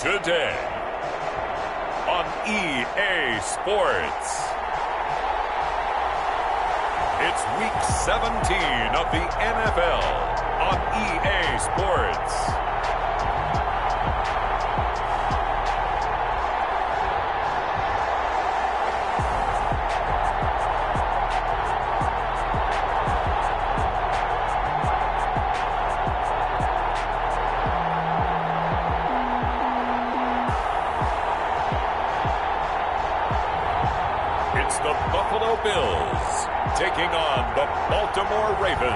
today on EA Sports. It's Week 17 of the NFL on EA Sports. It's the Buffalo Bills taking on the Baltimore Ravens.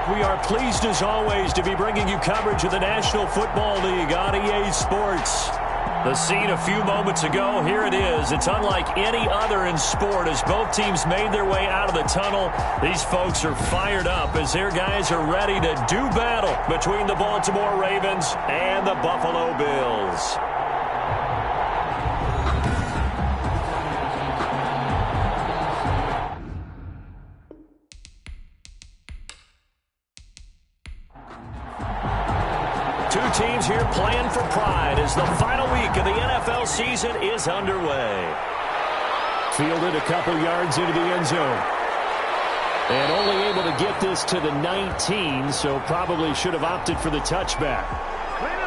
We are pleased as always to be bringing you coverage of the National Football League on EA Sports. The scene a few moments ago, here it is. It's unlike any other in sport as both teams made their way out of the tunnel. These folks are fired up as their guys are ready to do battle between the Baltimore Ravens and the Buffalo Bills. Two teams here playing for pride as the final week of the NFL season is underway. Fielded a couple yards into the end zone. And only able to get this to the 19, so probably should have opted for the touchback.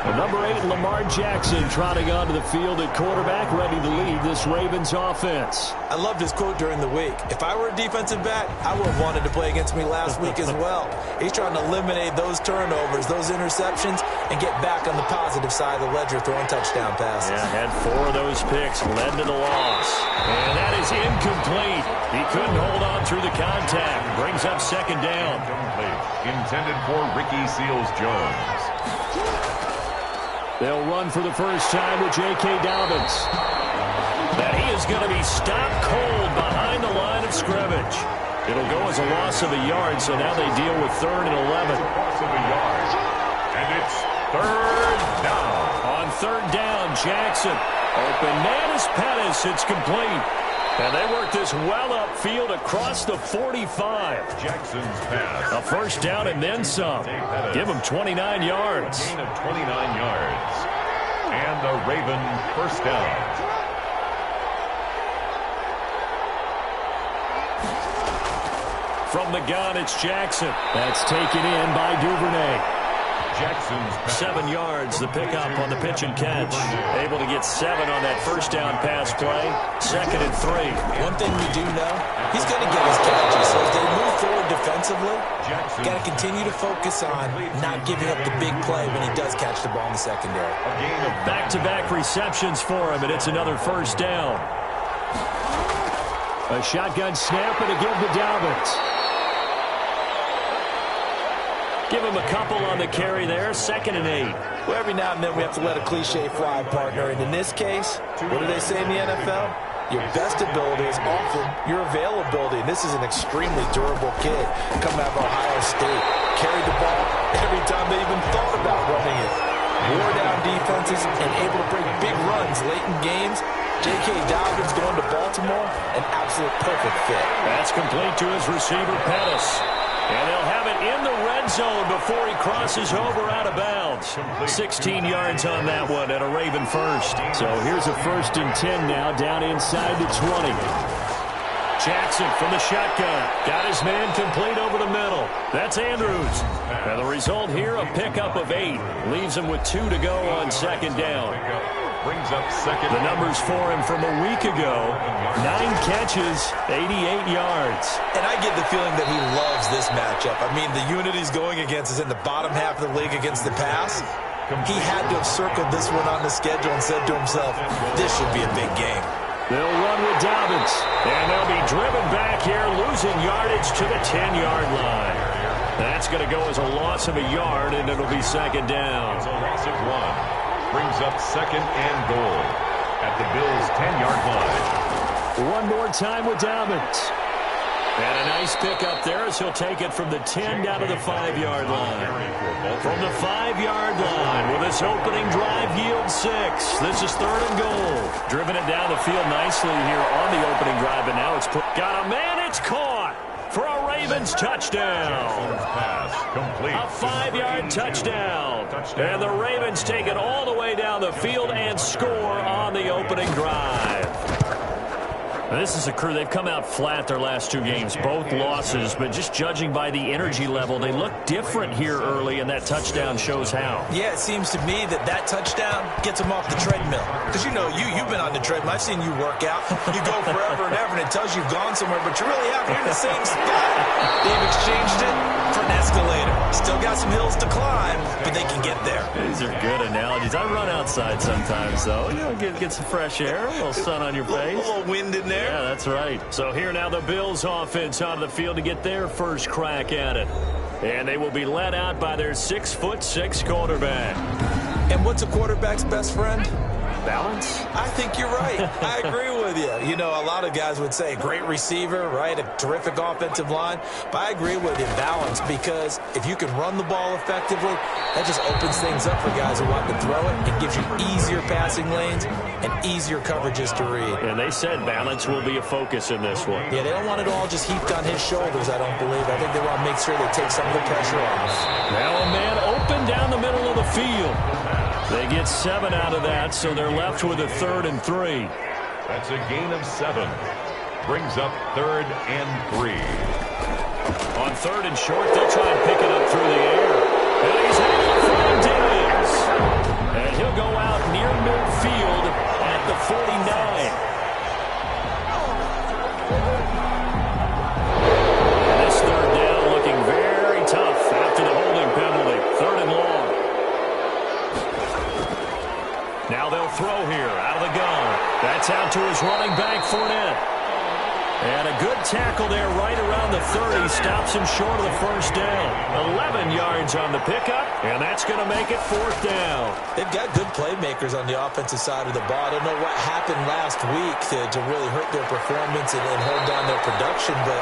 The number 8, Lamar Jackson, trotting onto the field at quarterback, ready to lead this Ravens offense. I loved his quote during the week. If I were a defensive back, I would have wanted to play against me last week as well. He's trying to eliminate those turnovers, those interceptions, and get back on the positive side of the ledger throwing touchdown passes. Yeah, had 4 of those picks, led to the loss. And that is incomplete. He couldn't hold on through the contact. Brings up second down. Intended for Ricky Seals-Jones. They'll run for the first time with J.K. Dobbins. That he is going to be stopped cold behind the line of scrimmage. It'll go as a loss of a yard, so now they deal with 3rd and 11. Loss of a yard. And it's 3rd down. On 3rd down, Jackson. Open man is Pettis. It's complete. And they work this well upfield across the 45. Jackson's pass. A first down and then some. Give him 29 yards. Gain of 29 yards. And the Raven first down. From the gun, it's Jackson. That's taken in by Duvernay. Jackson's pass. 7 yards, the pickup on the pitch and catch. Able to get 7 on that first down pass play. 2nd and 3. One thing we do know, he's going to get his catches. So as they move forward defensively, got to continue to focus on not giving up the big play when he does catch the ball in the secondary. Back-to-back receptions for him, and it's another first down. A shotgun snap and a give to Dobbins. Give him a couple on the carry there. 2nd and 8. Well, every now and then we have to let a cliche fly, partner. And in this case, what do they say in the NFL? Your best ability is often your availability. And this is an extremely durable kid coming out of Ohio State. Carried the ball every time they even thought about running it. Wore down defenses and able to break big runs late in games. J.K. Dobbins going to Baltimore, an absolute perfect fit. That's complete to his receiver, Pettis. And they'll have it in the red zone before he crosses over out of bounds. 16 yards on that one and a Raven first. So here's a 1st and 10 now down inside the 20. Jackson from the shotgun. Got his man complete over the middle. That's Andrews. And the result here, a pickup of 8. Leaves him with 2 to go on 2nd down. Brings up 2nd. The numbers for him from a week ago. 9 catches, 88 yards. And I get the feeling that he loves this matchup. I mean, the unit he's going against is in the bottom half of the league against the pass. He had to have circled this one on the schedule and said to himself, this should be a big game. They'll run with Dobbins. And they'll be driven back here, losing yardage to the 10-yard line. That's going to go as a loss of a yard, and it'll be 2nd down. It's a loss of 1. Brings up 2nd and goal at the Bills' 10-yard line. One more time with Dobbins. And a nice pickup there as he'll take it from the 10 down to the 5-yard line. From the 5-yard line with this opening drive yield 6. This is 3rd and goal. Driven it down the field nicely here on the opening drive, and now it's got a man. It's caught for a Ravens touchdown. A 5-yard touchdown. And the Ravens take it all the way down the field and score on the opening drive. This is a crew, they've come out flat their last 2 games, both losses, but just judging by the energy level, they look different here early, and that touchdown shows how. Yeah, it seems to me that touchdown gets them off the treadmill. Because, you've been on the treadmill. I've seen you work out. You go forever and ever, and it tells you you've gone somewhere, but you really haven't. You're in the same spot. They've exchanged it for an escalator. Still got some hills to climb, but they can get there. These are good analogies. I run outside sometimes, though. Get some fresh air, a little sun on your face. A little wind in there. Yeah, that's right. So here now the Bills offense onto the field to get their first crack at it. And they will be led out by their 6'6" quarterback. And what's a quarterback's best friend? Balance? I think you're right. I agree with you. A lot of guys would say great receiver, right? A terrific offensive line. But I agree with you, balance, because if you can run the ball effectively, that just opens things up for guys who want to throw it. It gives you easier passing lanes and easier coverages to read. And they said balance will be a focus in this one. Yeah, they don't want it all just heaped on his shoulders, I don't believe. I think they want to make sure they take some of the pressure off. Now a man open down the middle of the field. They get 7 out of that, so they're left with a 3rd and 3. That's a gain of 7. Brings up 3rd and 3. On 3rd and short, they'll try and pick it up through the air. And he's headed for Davis. And he'll go out near midfield at the 49. And this 3rd down looking very tough after the holding penalty. 3rd and long. Now they'll throw here out of the gun. That's out to his running back, Fournette. And a good tackle there right around the 30. Stops him short of the first down. 11 yards on the pickup, and that's going to make it 4th down. They've got good playmakers on the offensive side of the ball. I don't know what happened last week to really hurt their performance and hold down their production, but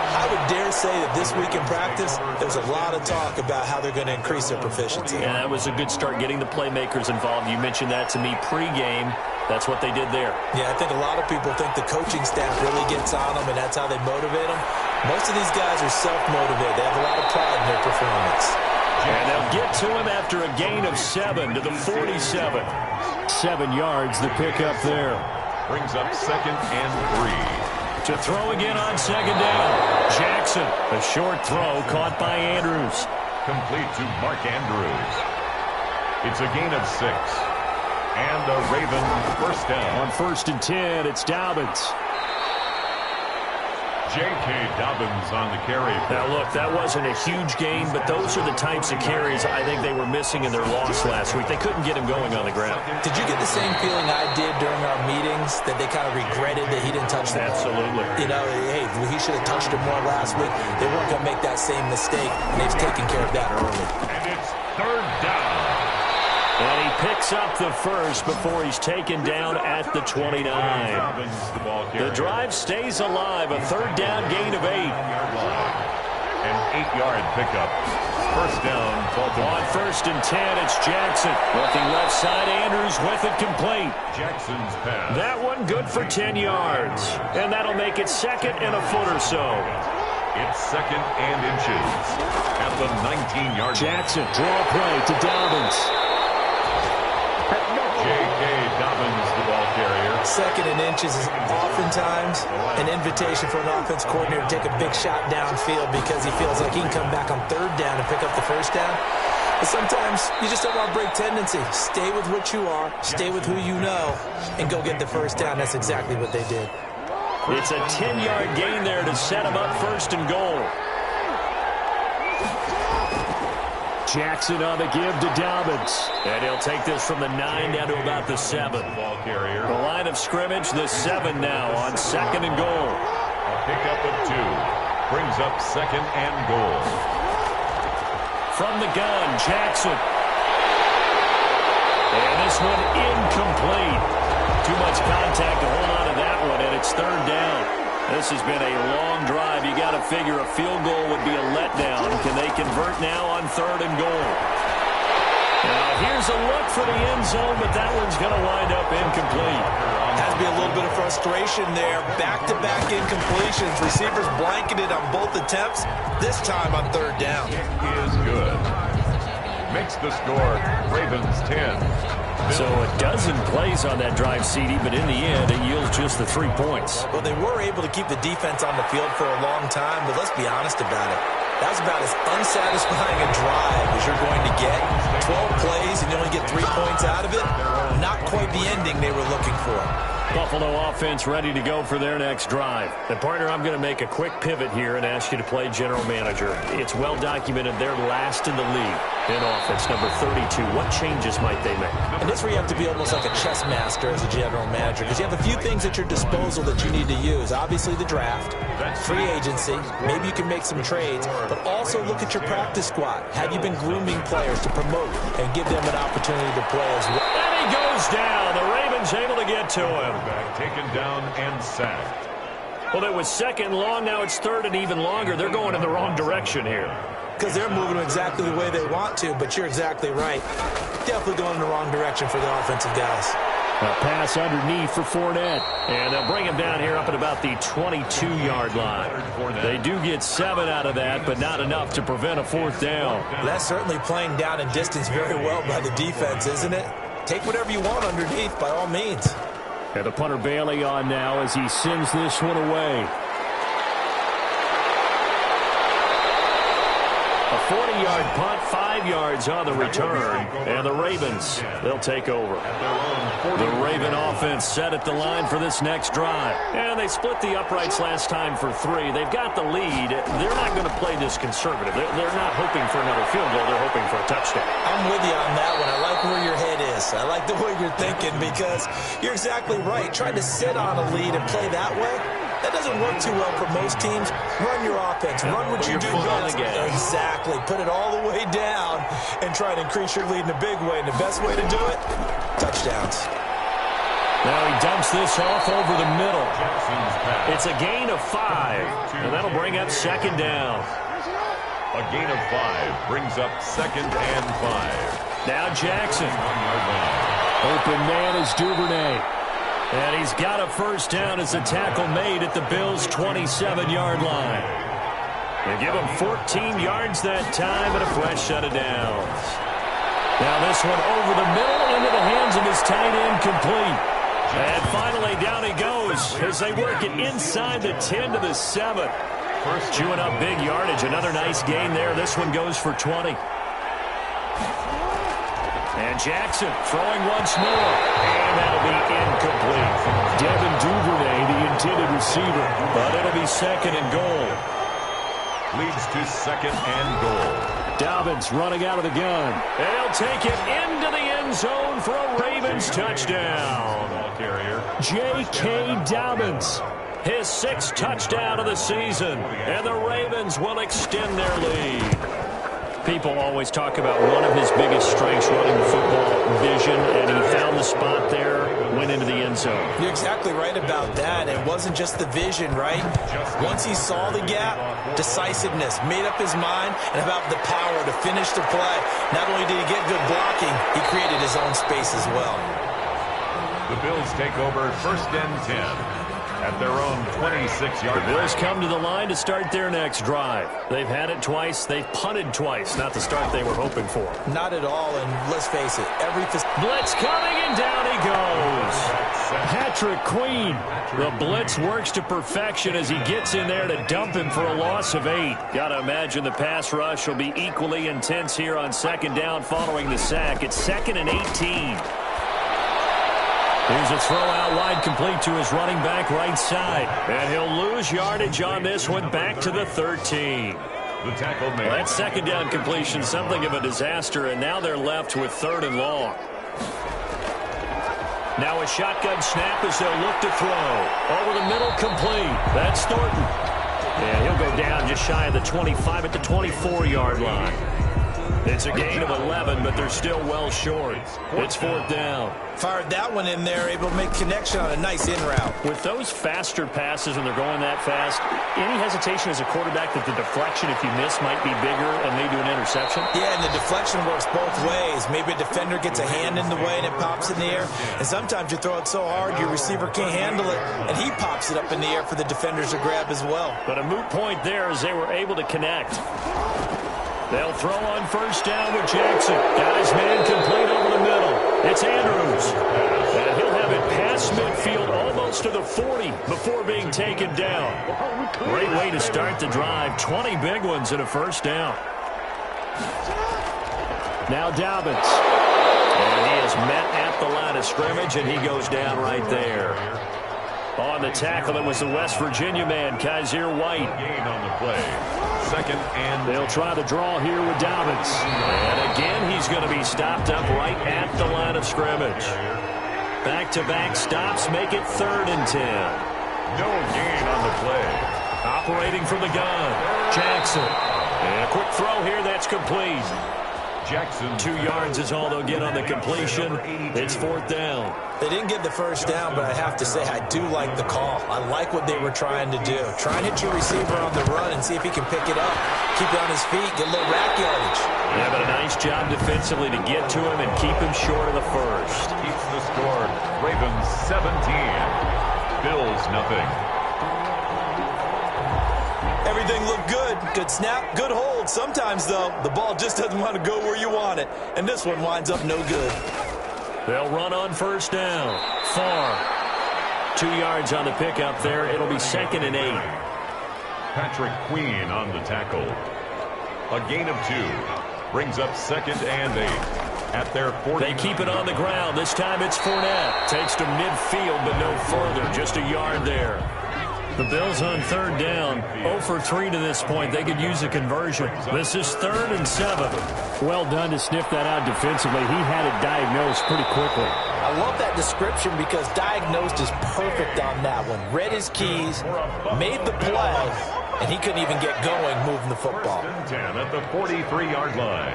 I would dare say that this week in practice, there's a lot of talk about how they're going to increase their proficiency. And that was a good start getting the playmakers involved. You mentioned that to me pregame. That's what they did there. Yeah, I think a lot of people think the coaching staff really gets on them, and that's how they motivate them. Most of these guys are self-motivated. They have a lot of pride in their performance. And they'll get to him after a gain of 7 to the 47. 7 yards, the pickup there. Brings up 2nd and 3. To throw again on 2nd down. Jackson, a short throw caught by Andrews. Complete to Mark Andrews. It's a gain of 6. And a Raven 1st down. On 1st and 10, it's Dobbins. J.K. Dobbins on the carry. Now, look, that wasn't a huge gain, but those are the types of carries I think they were missing in their loss last week. They couldn't get him going on the ground. Did you get the same feeling I did during our meetings, that they kind of regretted that he didn't touch the ball? Absolutely. Hey, he should have touched it more last week. They weren't going to make that same mistake, and they've taken care of that early. And it's 3rd down. And he picks up the first before he's taken down at the 29. The drive stays alive. A 3rd down gain of 8. An 8-yard pickup. 1st down. On 1st and 10, it's Jackson. Looking left side, Andrews with it complete. Jackson's pass. That one good for 10 yards. And that'll make it 2nd and a foot or so. It's 2nd and inches. At the 19-yard line. Jackson, draw play to Dobbins. J.K. Dobbins, the ball carrier. 2nd and inches is oftentimes an invitation for an offense coordinator to take a big shot downfield because he feels like he can come back on 3rd down and pick up the 1st down. But sometimes you just don't want to break tendency. Stay with what you are, stay with who you know, and go get the 1st down. That's exactly what they did. It's a 10-yard gain there to set him up 1st and goal. Jackson on the give to Dobbins. And he'll take this from the 9 down to about the 7. Ball carrier. The line of scrimmage, the 7 now on 2nd and goal. A pickup of 2. Brings up 2nd and goal. From the gun, Jackson. And this one incomplete. Too much contact to hold on to that one, and it's 3rd down. This has been a long drive. You got to figure a field goal would be a letdown. Can they convert now on 3rd and goal? Now here's a look for the end zone, but that one's going to wind up incomplete. Has to be a little bit of frustration. frustration there. Back-to-back incompletions. Receivers blanketed on both attempts, this time on third down. Is good. Makes the score Ravens 10. So a dozen plays on that drive, CD, but in the end, it yields just the 3 points. Well, they were able to keep the defense on the field for a long time, but let's be honest about it. That was about as unsatisfying a drive as you're going to get. 12 plays and you only get 3 points out of it. Not quite the ending they were looking for. Buffalo offense ready to go for their next drive. And partner, I'm going to make a quick pivot here and ask you to play general manager. It's well documented they're last in the league in offense, number 32. What changes might they make? And this is where you have to be almost like a chess master as a general manager, because you have a few things at your disposal that you need to use. Obviously the draft, free agency, maybe you can make some trades, but also look at your practice squad. Have you been grooming players to promote and give them an opportunity to play as well? And he goes down. The Ravens able to get to him. Taken down and sacked. Well, it was second long. Now it's third and even longer. They're going in the wrong direction here. Because they're moving them exactly the way they want to, but you're exactly right. Definitely going in the wrong direction for the offensive guys. A pass underneath for Fournette. And they'll bring him down here up at about the 22-yard line. They do get 7 out of that, but not enough to prevent a fourth down. That's certainly playing down and distance very well by the defense, isn't it? Take whatever you want underneath, by all means. And the punter Bailey on now as he sends this one away. A 40-yard punt, 5 yards on the return. And the Ravens, they'll take over. The Raven offense set at the line for this next drive. And they split the uprights last time for 3. They've got the lead. They're not going to play this conservative. They're not hoping for another field goal. They're hoping for a touchdown. I'm with you on that one. I like where your head is. I like the way you're thinking, because you're exactly right. Trying to sit on a lead and play that way, that doesn't work too well for most teams. Run your offense. Run what you do best. Exactly. Put it all the way down and try to increase your lead in a big way. And the best way to do it, touchdowns. Now he dumps this off over the middle. It's a gain of 5, and that'll bring up second down. A gain of 5 brings up second and 5. Now Jackson. Open man is Duvernay. And he's got a first down as a tackle made at the Bills' 27-yard line. They give him 14 yards that time and a fresh set of downs. Now this one over the middle into the hands of his tight end, complete. And finally down he goes as they work it inside the 10 to the 7. Chewing up big yardage. Another nice gain there. This one goes for 20. And Jackson throwing once more. And that'll be incomplete. Devin Duvernay, the intended receiver. But it'll be second and goal. Leads to second and goal. Dobbins running out of the gun. And he'll take it into the end zone for a Ravens touchdown. J.K. Dobbins. His 6th touchdown of the season. And the Ravens will extend their lead. People always talk about one of his biggest strengths running the football, vision, and he found the spot there, went into the end zone. You're exactly right about that. It wasn't just the vision, right? Once he saw the gap, decisiveness, made up his mind, and about the power to finish the play. Not only did he get good blocking, he created his own space as well. The Bills take over first and 10. At their own 26-yard line. The Bills come to the line to start their next drive. They've had it twice. They've punted twice. Not the start they were hoping for. Not at all, and let's face it, blitz coming, and down he goes. Patrick Queen. The blitz works to perfection as he gets in there to dump him for a loss of 8. Got to imagine the pass rush will be equally intense here on second down following the sack. It's second and 18. Here's a throw out wide, complete to his running back right side. And he'll lose yardage on this one, back to the 13. The tackle made. Well, that second down completion, something of a disaster, and now they're left with 3rd and long. Now a shotgun snap as they'll look to throw. Over the middle, complete. That's Thornton. And he'll go down just shy of the 25 at the 24-yard line. It's a gain of 11, but they're still well short. It's fourth down. Fired that one in there, able to make connection on a nice in route. With those faster passes when they're going that fast, any hesitation as a quarterback that the deflection, if you miss, might be bigger and lead to an interception? Yeah, and the deflection works both ways. Maybe a defender gets a hand in the way and it pops in the air. And sometimes you throw it so hard your receiver can't handle it, and he pops it up in the air for the defenders to grab as well. But a moot point there as they were able to connect. They'll throw on first down with Jackson. Guys, man, complete over the middle. It's Andrews. And he'll have it past midfield almost to the 40 before being taken down. Great way to start the drive. 20 big ones and a first down. Now Dobbins. And he is met at the line of scrimmage, and he goes down right there. On the tackle, it was the West Virginia man, Kaiser White. Gain on the play. Second and... They'll try the draw here with Dobbins. And again, he's going to be stopped up right at the line of scrimmage. Back-to-back stops make it 3rd and 10. No gain on the play. Operating from the gun, Jackson. And a quick throw here, that's complete. Jackson. 2 yards is all they'll get on the completion. It's 4th down. They didn't get the first down, but I have to say I do like the call. I like what they were trying to do. Try and hit your receiver on the run and see if he can pick it up. Keep it on his feet, get a little rack yardage. Yeah, but a nice job defensively to get to him and keep him short of the first. Keeps the score. Ravens 17. Bills nothing. Everything looked good. Good snap, good hold. Sometimes, though, the ball just doesn't want to go where you want it. And this one winds up no good. They'll run on first down. Far. 2 yards on the pickup there. It'll be 2nd and 8. Patrick Queen on the tackle. A gain of 2. Brings up 2nd and 8. At their 40. They keep it on the ground. This time it's Fournette. Takes to midfield, but no further. Just a yard there. The Bills on 3rd down, 0 for 3 to this point. They could use a conversion. This is 3rd and 7. Well done to sniff that out defensively. He had it diagnosed pretty quickly. I love that description because diagnosed is perfect on that one. Read his keys, made the play, and he couldn't even get going moving the football. 1st and 10 at the 43-yard line.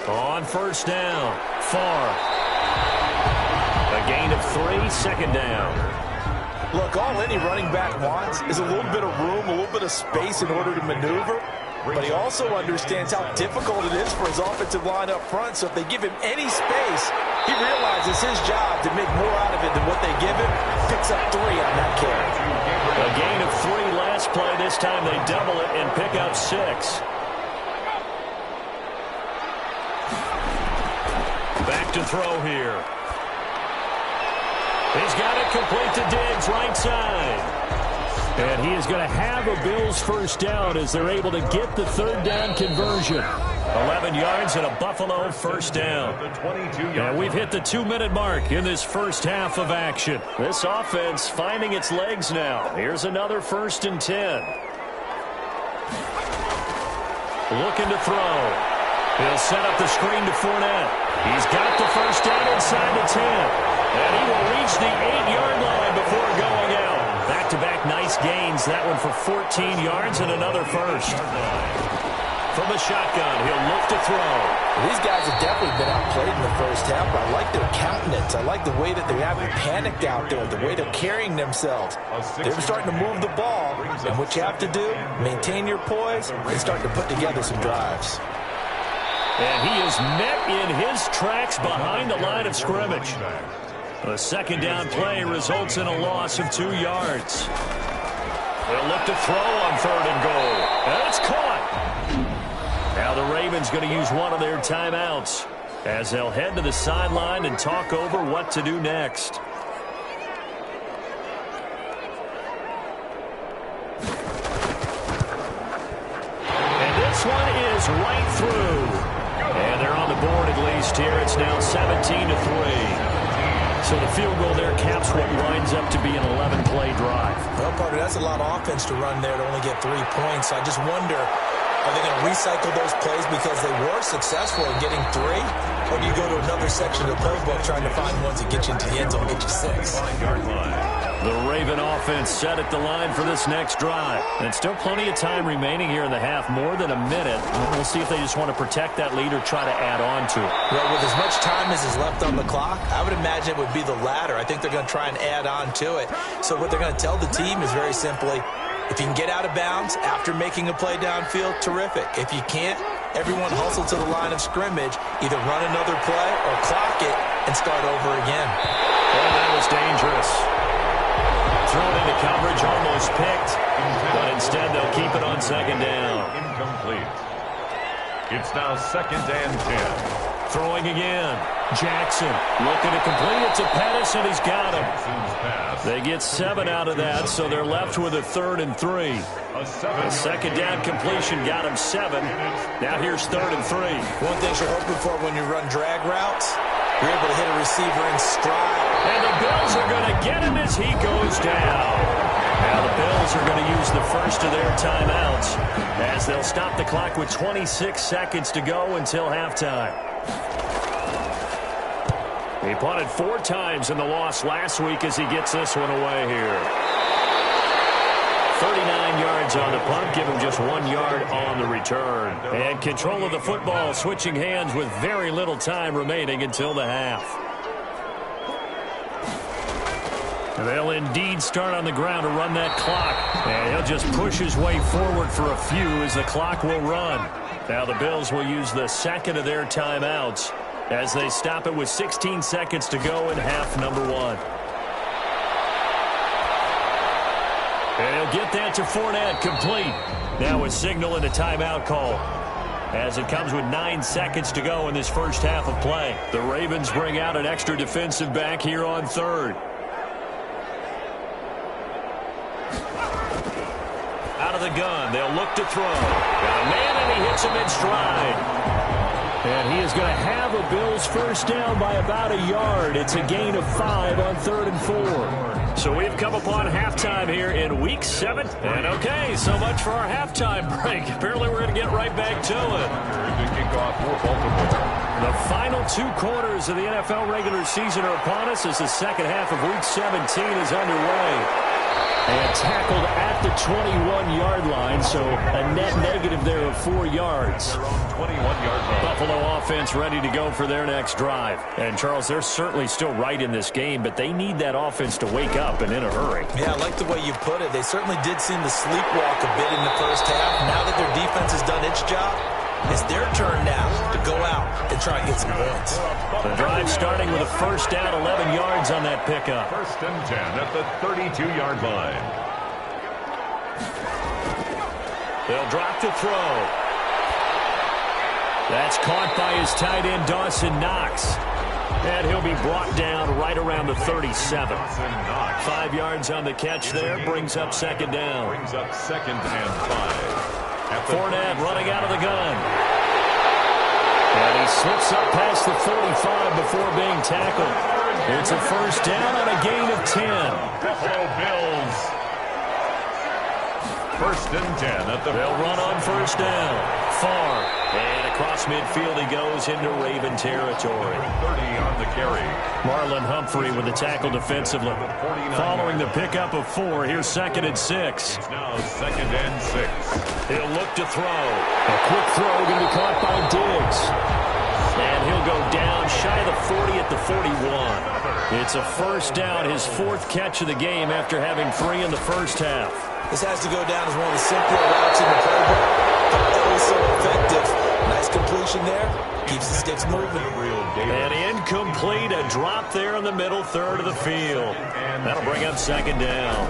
On first down, Far. A gain of 3, 2nd down. Look, all any running back wants is a little bit of room, a little bit of space in order to maneuver. But he also understands how difficult it is for his offensive line up front. So if they give him any space, he realizes his job to make more out of it than what they give him. Picks up 3 on that carry. A gain of 3 last play. This time they double it and pick up 6. Back to throw here. He's got it complete to Diggs, right side. And he is going to have a Bills first down as they're able to get the 3rd down conversion. 11 yards and a Buffalo first down. And we've hit the 2-minute mark in this first half of action. This offense finding its legs now. Here's another 1st and 10. Looking to throw. He'll set up the screen to Fournette. He's got the first down inside the 10. And he will reach the 8-yard line before going out. Back-to-back nice gains. That one for 14 yards and another first. From the shotgun, he'll look to throw. These guys have definitely been outplayed in the first half, but I like their countenance. I like the way that they haven't panicked out there, the way they're carrying themselves. They're starting to move the ball, and what you have to do, maintain your poise and start to put together some drives. And he is met in his tracks behind the line of scrimmage. A 2nd down play results in a loss of 2 yards. They'll look to throw on 3rd and goal. And it's caught. Now the Ravens going to use one of their timeouts as they'll head to the sideline and talk over what to do next. And this one is right through. And they're on the board at least here. It's now 17-3. So the field goal there caps what winds up to be an 11-play drive. Well, partner, that's a lot of offense to run there to only get 3 points. I just wonder, are they going to recycle those plays because they were successful in getting 3? Or do you go to another section of the playbook trying to find ones that get you into the end zone, get you 6. 5-yard line. The Raven offense set at the line for this next drive. And still plenty of time remaining here in the half, more than a minute. We'll see if they just want to protect that lead or try to add on to it. Well, with as much time as is left on the clock, I would imagine it would be the latter. I think they're going to try and add on to it. So what they're going to tell the team is very simply, if you can get out of bounds after making a play downfield, terrific. If you can't, everyone hustle to the line of scrimmage, either run another play or clock it and start over again. Oh, that was dangerous. Thrown into coverage, almost picked, but instead they'll keep it on second down. Incomplete. It's now 2nd and 10. Throwing again. Jackson looking to complete it to Pettis, and he's got him. They get 7 out of that, so they're left with a 3rd and 3. A second down completion got him 7. Now here's 3rd and 3. One thing you're hoping for when you run drag routes, you're able to hit a receiver in stride. And the Bills are going to get him as he goes down. Now the Bills are going to use the first of their timeouts as they'll stop the clock with 26 seconds to go until halftime. He punted 4 times in the loss last week as he gets this one away here. 39 yards on the punt, give him just 1 yard on the return. And control of the football switching hands with very little time remaining until the half. They'll indeed start on the ground to run that clock. And he'll just push his way forward for a few as the clock will run. Now the Bills will use the second of their timeouts as they stop it with 16 seconds to go in half number 1. And he'll get that to Fournette, complete. Now a signal and a timeout call as it comes with 9 seconds to go in this first half of play. The Ravens bring out an extra defensive back here on 3rd. Out of the gun, they'll look to throw. Got a man, and he hits him in stride. And he is going to have a Bills first down by about a yard. It's a gain of 5 on 3rd and 4. So we've come upon halftime here in Week 7. And okay, so much for our halftime break. Apparently we're going to get right back to it. The final 2 quarters of the NFL regular season are upon us as the second half of Week 17 is underway. And tackled at the 21-yard line, so a net negative there of 4 yards. 21-yard line. Buffalo offense ready to go for their next drive. And, Charles, they're certainly still right in this game, but they need that offense to wake up and in a hurry. Yeah, I like the way you put it. They certainly did seem to sleepwalk a bit in the first half. Now that their defense has done its job, it's their turn now to go out and try and get some points. The drive starting with a first down, 11 yards on that pickup. 1st and 10 at the 32-yard line. They'll drop to throw. That's caught by his tight end, Dawson Knox. And he'll be brought down right around the 37. 5 yards on the catch there, brings up second down. Brings up 2nd and 5. Fournette running out of the gun. And he slips up past the 45 before being tackled. It's a first down on a gain of 10. Buffalo Bills. 1st and 10 at the... They'll run on first down. Far. And across midfield he goes into Raven territory. 30 on the carry. Marlon Humphrey with the tackle defensively. Following the pickup of 4, here's 2nd and 6. It's now 2nd and 6. He'll look to throw. A quick throw going to be caught by Diggs. And he'll go down shy of the 40 at the 41. It's a first down, his 4th catch of the game after having 3 in the first half. This has to go down as one of the simpler routes in the playbook, but always so effective. Nice completion there. Keeps the sticks moving. And incomplete, a drop there in the middle 3rd of the field. That'll bring up second down.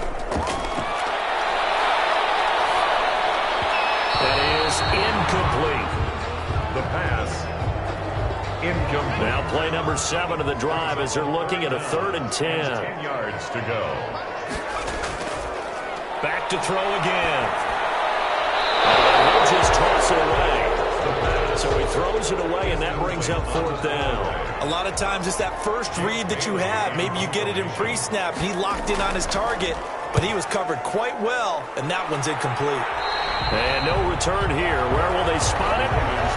That is incomplete. The pass. Incomplete. Now play number 7 of the drive as they're looking at a 3rd and 10. 10 yards to go. Back to throw again. And he'll just toss it away. So he throws it away, and that brings up 4th down. A lot of times it's that first read that you have. Maybe you get it in pre-snap, and he locked in on his target. but he was covered quite well, and that one's incomplete. And no return here. Where will they spot it?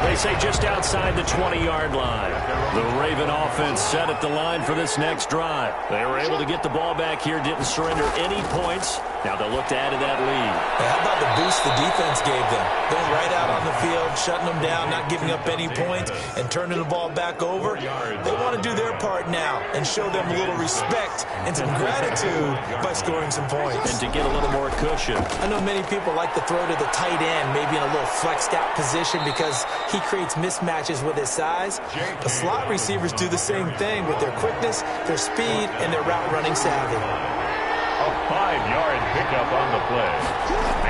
They say just outside the 20-yard line. The Raven offense set at the line for this next drive. They were able to get the ball back here, didn't surrender any points. Now they'll look to add to that lead. How about the boost the defense gave them? Going right out on the field, shutting them down, not giving up any points, and turning the ball back over. They want to do their part now and show them a little respect and some gratitude by scoring some points. And to get a little more cushion. I know many people like to throw to the tight end, maybe in a little flexed out position because he creates mismatches with his size. The slot receivers do the same thing with their quickness, their speed, and their route running savvy. A 5-yard pickup on the play.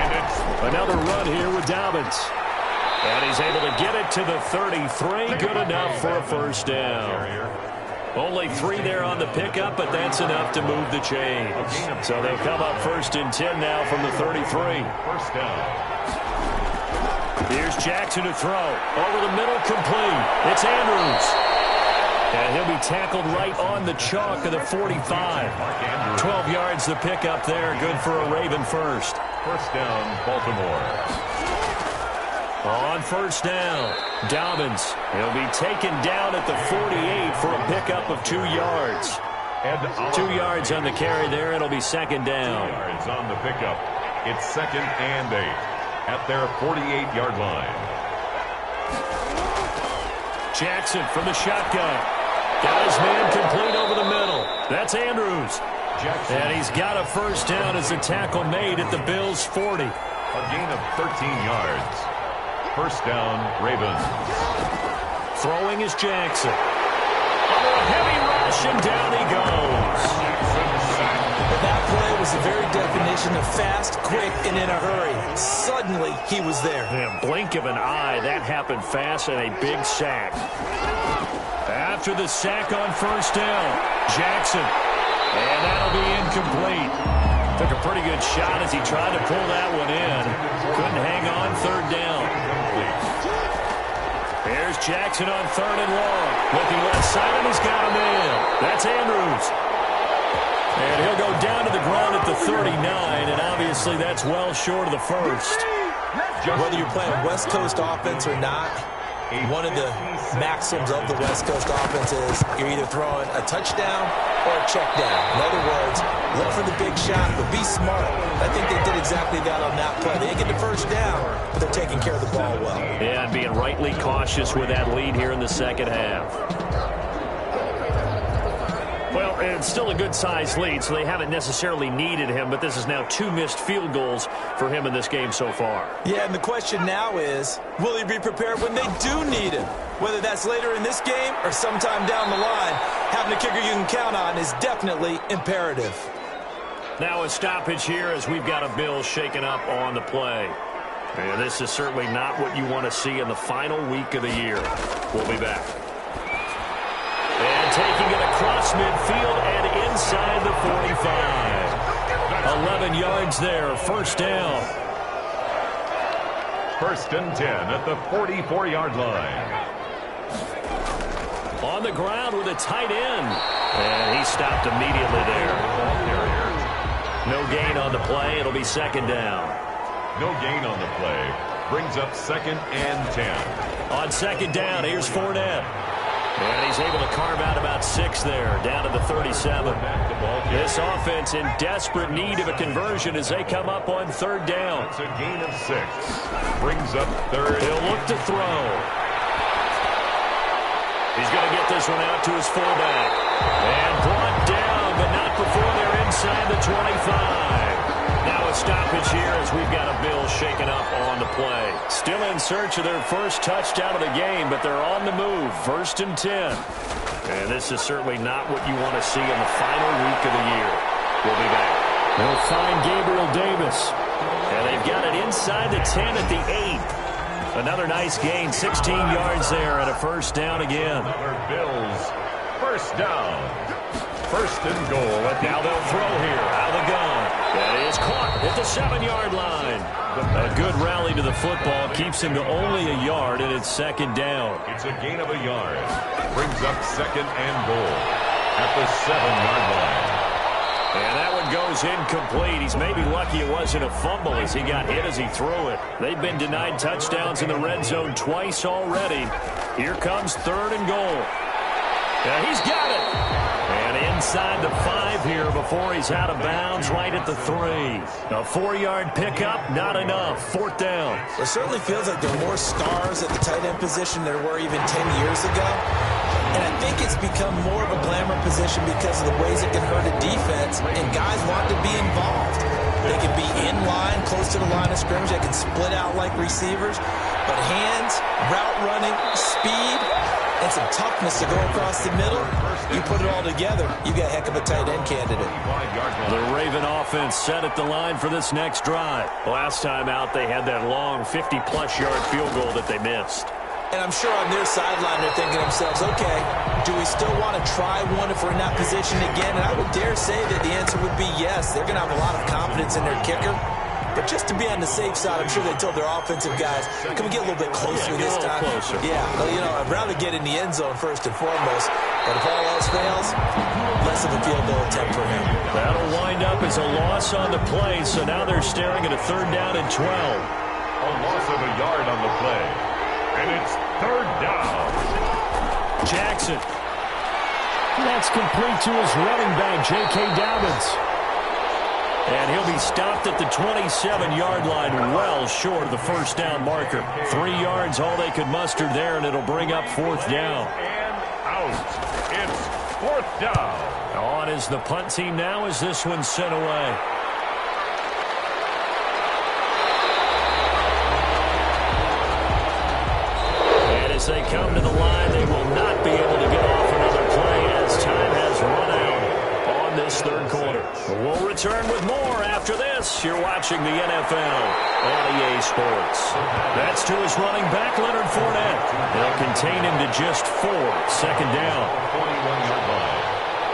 And it's another run here with Dobbins. And he's able to get it to the 33. Good enough for a first down. Only 3 there on the pickup, but that's enough to move the chains. So they'll come up 1st and 10 now from the 33. First down. Here's Jackson to throw. Over the middle, complete. It's Andrews. And he'll be tackled right on the chalk of the 45. 12 yards the pickup there. Good for a Raven first. First down, Baltimore. On first down, Dobbins. He'll be taken down at the 48 for a pickup of 2 yards. And 2 yards on the carry there. It'll be second down. 2 yards on the pickup. It's 2nd and 8 at their 48-yard line. Jackson from the shotgun. Got his man complete over the middle. That's Andrews. Jackson. And he's got a first down as the tackle made at the Bills' 40. A gain of 13 yards. First down, Ravens. Throwing is Jackson. Oh, a heavy rush, and down he goes. And that play was the very definition of fast, quick, and in a hurry. Suddenly, he was there. In a blink of an eye, that happened fast, and a big sack. After the sack on first down, Jackson. And that'll be incomplete. Took a pretty good shot as he tried to pull that one in. Couldn't hang on, third down. Here's Jackson on 3rd and long. Looking left side, and he's got him in. That's Andrews. And he'll go down to the ground at the 39, and obviously that's well short of the first. Whether you're playing West Coast offense or not, one of the maxims of the West Coast offense is you're either throwing a touchdown or a check down. In other words, look for the big shot, but be smart. I think they did exactly that on that play. They didn't get the first down, but they're taking care of the ball well. Yeah, and being rightly cautious with that lead here in the second half. Well, it's still a good-sized lead, so they haven't necessarily needed him, but this is now 2 missed field goals for him in this game so far. Yeah, and the question now is, will he be prepared when they do need him? Whether that's later in this game or sometime down the line, having a kicker you can count on is definitely imperative. Now a stoppage here as we've got a Bill shaken up on the play. And this is certainly not what you want to see in the final week of the year. We'll be back. And taking it across midfield and inside the 45. 11 yards there, first down. 1st and 10 at the 44-yard line. On the ground with a tight end. And he stopped immediately there. No gain on the play. It'll be second down. No gain on the play. Brings up 2nd and 10. On second down, here's Fournette. And he's able to carve out about 6 there, down to the 37. This offense in desperate need of a conversion as they come up on 3rd down. It's a gain of 6. Brings up 3rd. He'll look to throw. He's going to get this one out to his fullback. And brought down, but not before they're inside the 25. Now a stoppage here as we've got a Bill shaken up on the play. Still in search of their first touchdown of the game, but they're on the move. 1st and 10. And this is certainly not what you want to see in the final week of the year. We'll be back. They'll find Gabriel Davis. And they've got it inside the 10 at the 8. Another nice gain, 16 yards there and a first down again. Another Bills. First down. 1st and goal. Now they'll throw here out of the gun. That is caught at the 7-yard line. A good rally to the football keeps him to only a yard, and it's second down. It's a gain of a yard. Brings up 2nd and goal at the 7-yard line. And that one goes incomplete. He's maybe lucky it wasn't a fumble as he got hit as he threw it. They've been denied touchdowns in the red zone twice already. Here comes 3rd and goal. Yeah, he's got it. And inside the 5 here before he's out of bounds right at the 3. A 4-yard pickup, not enough. 4th down. It certainly feels like there are more stars at the tight end position than there were even 10 years ago. And I think it's become more of a glamour position because of the ways it can hurt a defense, and guys want to be involved. They can be in line, close to the line of scrimmage. They can split out like receivers. But hands, route running, speed, and some toughness to go across the middle, you put it all together, you got a heck of a tight end candidate. The Raven offense set at the line for this next drive. Last time out, they had that long 50-plus yard field goal that they missed. And I'm sure on their sideline they're thinking to themselves, okay, do we still want to try one if we're in that position again? And I would dare say that the answer would be yes. They're going to have a lot of confidence in their kicker. But just to be on the safe side, I'm sure they told their offensive guys, can we get a little bit closer this time? Closer. Yeah, well, you know, I'd rather get in the end zone first and foremost. But if all else fails, less of a field goal attempt for him. That'll wind up as a loss on the play, so now they're staring at a 3rd down and 12. A loss of a yard on the play. And it's 3rd down. Jackson. That's complete to his running back, J.K. Dobbins. And he'll be stopped at the 27-yard line, well short of the 1st down marker. 3 yards, all they could muster there, and it'll bring up 4th down. And out. It's 4th down. On is the punt team now as this one's sent away. And as they come to the line, they will not be able to get off another play as time has run out on this 3rd quarter. We'll return with more after this. You're watching the NFL on EA Sports. That's to his running back, Leonard Fournette. They'll contain him to just 4. 2nd down. 41-yard line.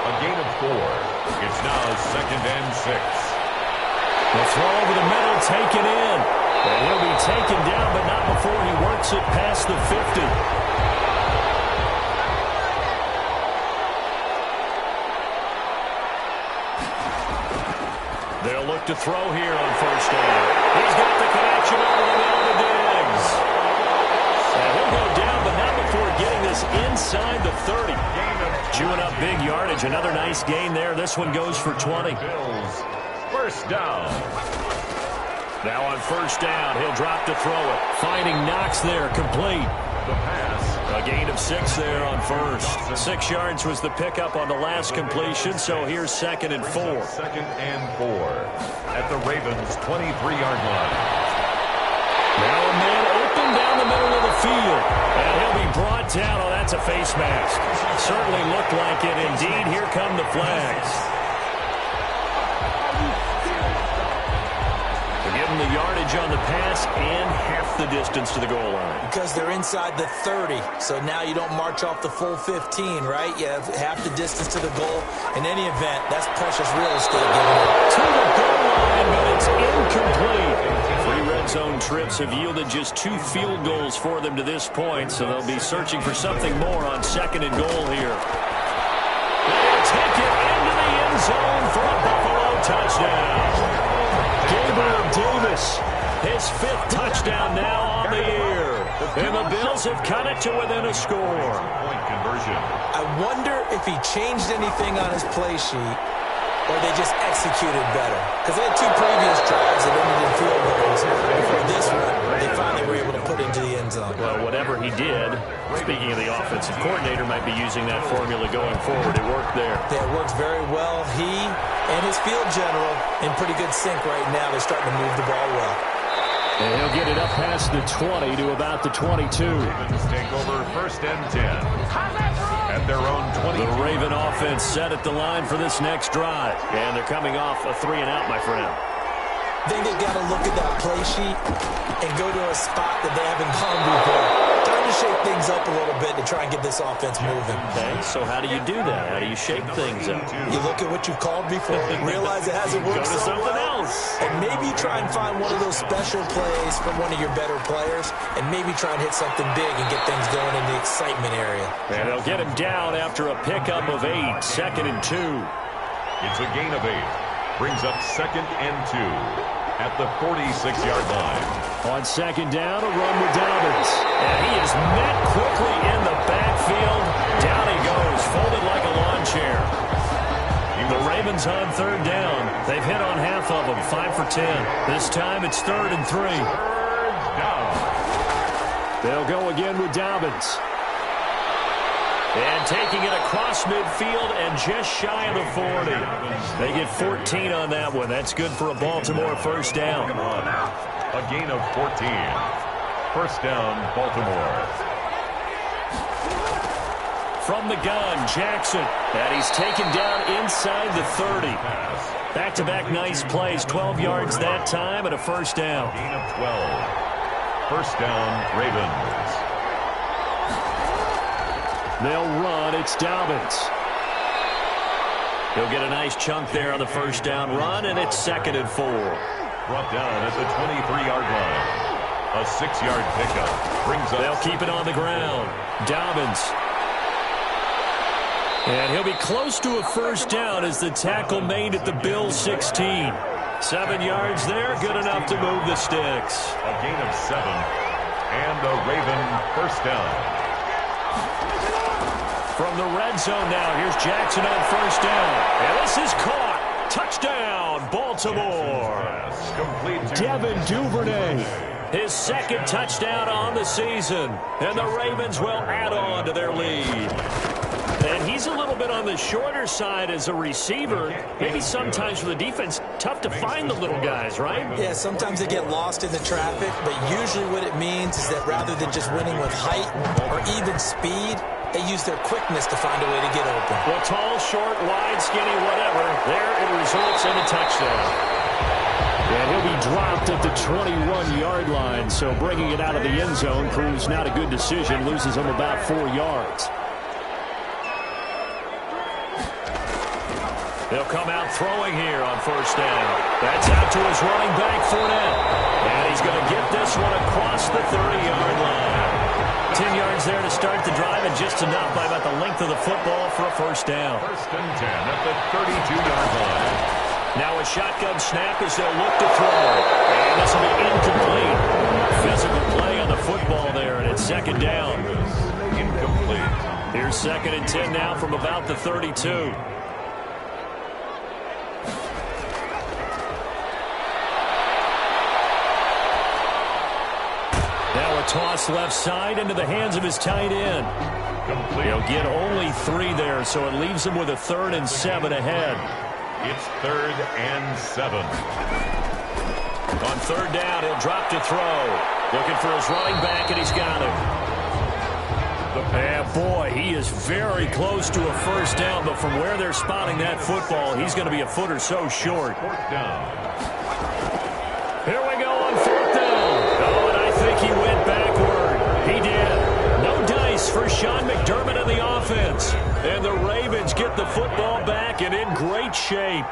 A gain of 4. It's now 2nd and 6. The throw over the middle, taken in. And he'll be taken down, but not before he works it past the 50. They'll look to throw here on 1st down. He's got the connection over the middle to Diggs. And he'll go down, but not before getting this inside the 30. Chewing up big yardage. Another nice gain there. This one goes for 20. Bills. 1st down. Now on 1st down, he'll drop to throw it. Finding Knox there, complete. The pass. A gain of 6 there on 1st. 6 yards was the pickup on the last completion, so here's 2nd and 4. 2nd and 4 at the Ravens' 23-yard line. Now a man open down the middle of the field. And he'll be brought down. Oh, that's a face mask. Certainly looked like it. Indeed, here come the flags. Give them the yardage on the pass and half the distance to the goal line. Because they're inside the 30, so now you don't march off the full 15, right? You have half the distance to the goal. In any event, that's precious real estate given up. To the goal line, but it's incomplete. 3 red zone trips have yielded just 2 field goals for them to this point, so they'll be searching for something more on 2nd and goal here. They'll take it into the end zone for a Buffalo touchdown. Gabriel Davis, his 5th touchdown now on the year. And the Bills have cut it to within a score. Point conversion. I wonder if he changed anything on his play sheet or they just executed better. Because they had 2 previous drives that ended in field goals. Before this one, they finally were able to put into the end zone. Well, whatever he did, speaking of the offensive coordinator, might be using that formula going forward. It worked there. Yeah, it works very well. He and his field general in pretty good sync right now. They're starting to move the ball well. And he'll get it up past the 20 to about the 22. Ravens take over 1st and 10 at their own 20. The Raven offense set at the line for this next drive. And they're coming off a 3-and-out, my friend. I think they've got to look at that play sheet and go to a spot that they haven't gone before. Time to shake things up a little bit to try and get this offense moving. Okay, so how do you do that? How do you shake things up? You look at what you've called before and realize it hasn't worked Go to so something well. else. And maybe you try and find one of those special plays from one of your better players and maybe try and hit something big and get things going in the excitement area. And they'll get him down after a pickup of 8. 2nd and 2. It's a gain of 8. Brings up 2nd and 2 at the 46-yard line. On 2nd down, a run with Dobbins. And he is met quickly in the backfield. Down he goes, folded like a lawn chair. The Ravens on 3rd down. They've hit on half of them, 5 for 10. This time it's 3rd and 3. 3rd down. They'll go again with Dobbins. And taking it across midfield and just shy of the 40. They get 14 on that one. That's good for a Baltimore 1st down. A gain of 14. 1st down, Baltimore. From the gun, Jackson. And he's taken down inside the 30. Back-to-back nice plays. 12 yards that time and a 1st down. Gain of 12. 1st down, Ravens. They'll run. It's Dobbins. He'll get a nice chunk there on the 1st down run, and it's 2nd and 4. Brought down at the 23-yard line. A 6-yard pickup. Brings up. They'll keep it on the ground. Dobbins. And he'll be close to a 1st down as the tackle made at the Bills 16. 7 yards there, good enough to move the sticks. A gain of 7. And a Raven 1st down. From the red zone now, here's Jackson on 1st down. And this is caught. Touchdown, Baltimore. Devin Duvernay. His 2nd touchdown on the season. And the Ravens will add on to their lead. And he's a little bit on the shorter side as a receiver. Maybe sometimes for the defense, tough to find the little guys, right? Yeah, sometimes they get lost in the traffic, but usually what it means is that rather than just winning with height or even speed, they use their quickness to find a way to get open. Well, tall, short, wide, skinny, whatever, there it results in a touchdown. And he'll be dropped at the 21-yard line, so bringing it out of the end zone proves not a good decision, loses him about 4 yards. They'll come out throwing here on 1st down. That's out to his running back, Fournette. And he's going to get this one across the 30-yard line. 10 yards there to start the drive, and just enough by about the length of the football for a 1st down. 1st and 10 at the 32-yard line. Now a shotgun snap as they'll look to throw. And this will be incomplete. Physical play on the football there, and it's 2nd down. Incomplete. Here's 2nd and 10 now from about the 32. Now a toss left side into the hands of his tight end. Complete. He'll get only 3 there, so it leaves him with a 3rd and 7 ahead. It's 3rd and 7. On 3rd down, he'll drop to throw. Looking for his running back, and he's got him. And boy, he is very close to a 1st down, but from where they're spotting that football, he's going to be a foot or so short. 4th down. Here we go on 4th down. Oh, and I think he went backward. He did. No dice for Sean McDermott and the offense. And the Ravens get the football back and in great shape.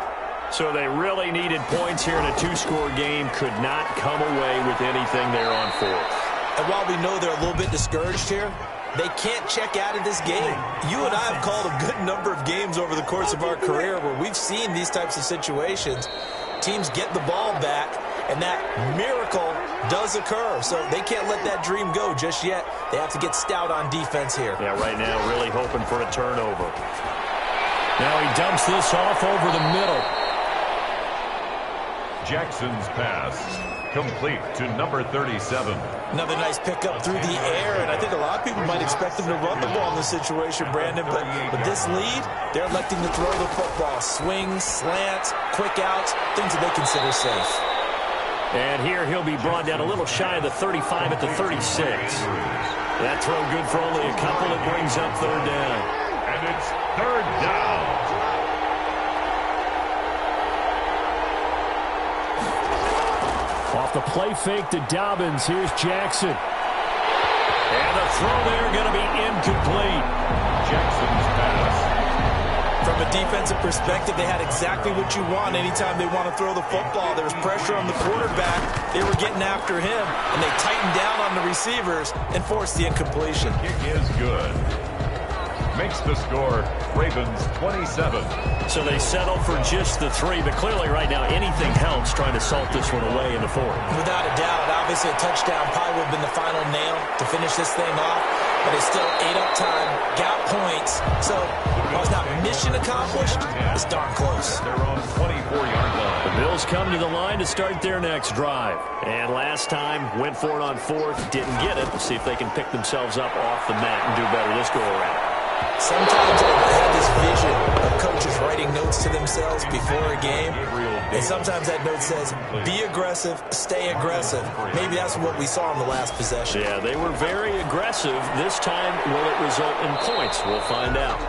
So they really needed points here in a 2-score game. Could not come away with anything there on 4th. And while we know they're a little bit discouraged here, they can't check out of this game. You and I have called a good number of games over the course of our career where we've seen these types of situations. Teams get the ball back, and that miracle does occur. So they can't let that dream go just yet. They have to get stout on defense here. Yeah, right now really hoping for a turnover. Now he dumps this off over the middle. Jackson's pass complete to number 37. Another nice pickup through the air, and I think a lot of people might expect them to run the ball in this situation, Brandon, but with this lead, they're electing to throw the football. Swings, slants, quick outs, things that they consider safe. And here he'll be brought down a little shy of the 35 at the 36. That throw good for only a couple. It brings up 3rd down. And it's 3rd down. Off the play fake to Dobbins, here's Jackson. And the throw there going to be incomplete. Jackson's pass. From a defensive perspective, they had exactly what you want anytime they want to throw the football. There was pressure on the quarterback. They were getting after him, and they tightened down on the receivers and forced the incompletion. Kick is good. makes the score Ravens 27. So they settle for just the 3, but clearly right now anything helps trying to salt this one away in the 4th. Without a doubt, obviously a touchdown probably would have been the final nail to finish this thing off, but they still ate up time, got points, so while it's not mission accomplished, it's darn close. Their own 24-yard line. The Bills come to the line to start their next drive. And last time, went for it on 4th, didn't get it. We'll see if they can pick themselves up off the mat and do better this go-around. Sometimes I have this vision of coaches writing notes to themselves before a game, and sometimes that note says, be aggressive, stay aggressive. Maybe that's what we saw in the last possession. Yeah, they were very aggressive. This time, will it result in points? We'll find out.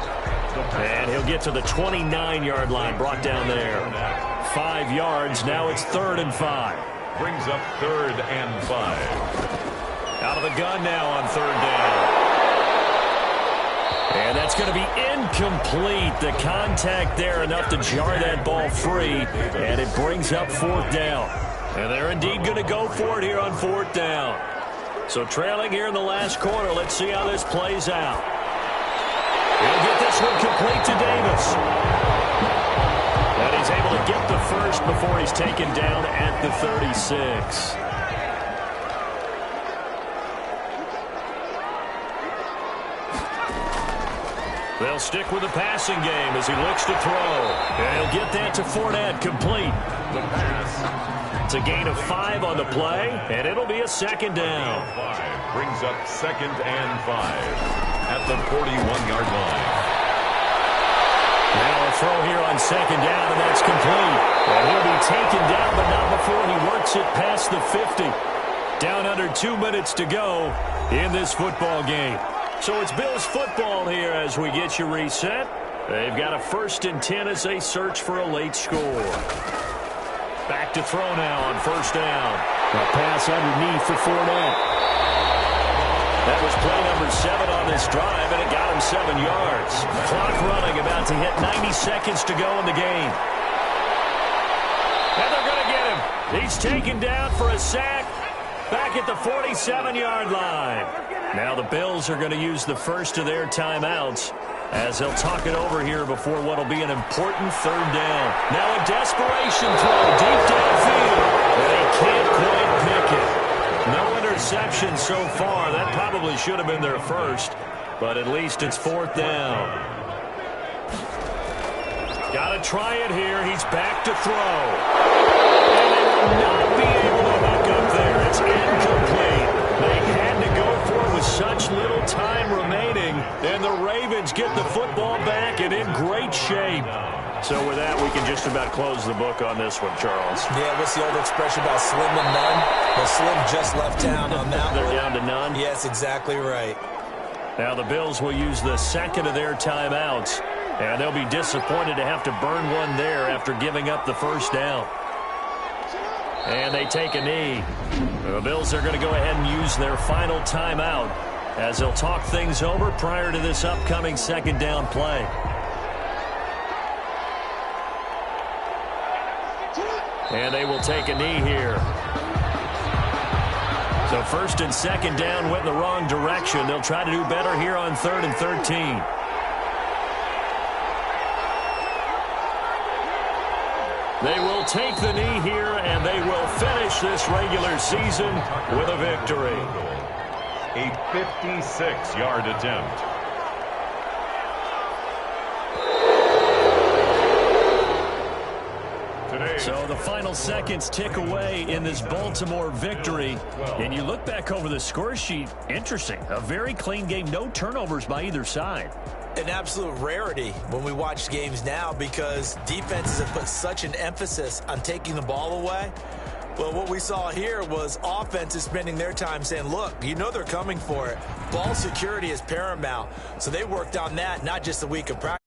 And he'll get to the 29-yard line, brought down there. 5 yards, now it's 3rd and 5. Brings up 3rd and 5. Out of the gun now on 3rd down. And that's going to be incomplete. The contact there enough to jar that ball free. And it brings up 4th down. And they're indeed going to go for it here on 4th down. So trailing here in the last quarter. Let's see how this plays out. He'll get this one complete to Davis. And he's able to get the first before he's taken down at the 36. They'll stick with the passing game as he looks to throw. And he'll get that to Fournette, complete. The pass. It's a gain of 5 on the play, and it'll be a 2nd down. 5 brings up 2nd and 5 at the 41-yard line. Now a throw here on 2nd down, and that's complete. And he'll be taken down, but not before he works it past the 50. Down under 2 minutes to go in this football game. So it's Bills football here as we get you reset. They've got a 1st and 10 as they search for a late score. Back to throw now on 1st down. A pass underneath for Fournette. That was play number 7 on this drive, and it got him 7 yards. Clock running, about to hit 90 seconds to go in the game. And they're going to get him. He's taken down for a sack back at the 47-yard line. Now the Bills are going to use the first of their timeouts as they'll talk it over here before what will be an important 3rd down. Now a desperation throw deep downfield, and they can't quite pick it. No interception so far. That probably should have been their first, but at least it's 4th down. Got to try it here. He's back to throw. And they will not be able to hook up there. It's incomplete. They had to go for it with such little time remaining, and the Ravens get the football back and in great shape. So with that, we can just about close the book on this one, Charles. Yeah, what's the old expression about slim and none? Well, Slim just left town on that They're one. down to none? Yes, exactly right. Now the Bills will use the 2nd of their timeouts, and they'll be disappointed to have to burn one there after giving up the 1st down. And they take a knee. The Bills are going to go ahead and use their final timeout as they'll talk things over prior to this upcoming 2nd down play. And they will take a knee here. So 1st and 2nd down went in the wrong direction. They'll try to do better here on 3rd and 13. They will take the knee here, and they will finish this regular season with a victory. A 56-yard attempt. So the final seconds tick away in this Baltimore victory. And you look back over the score sheet, interesting. A very clean game, no turnovers by either side. An absolute rarity when we watch games now because defenses have put such an emphasis on taking the ball away. Well, what we saw here was offenses spending their time saying, look, you know they're coming for it. Ball security is paramount. So they worked on that, not just a week of practice.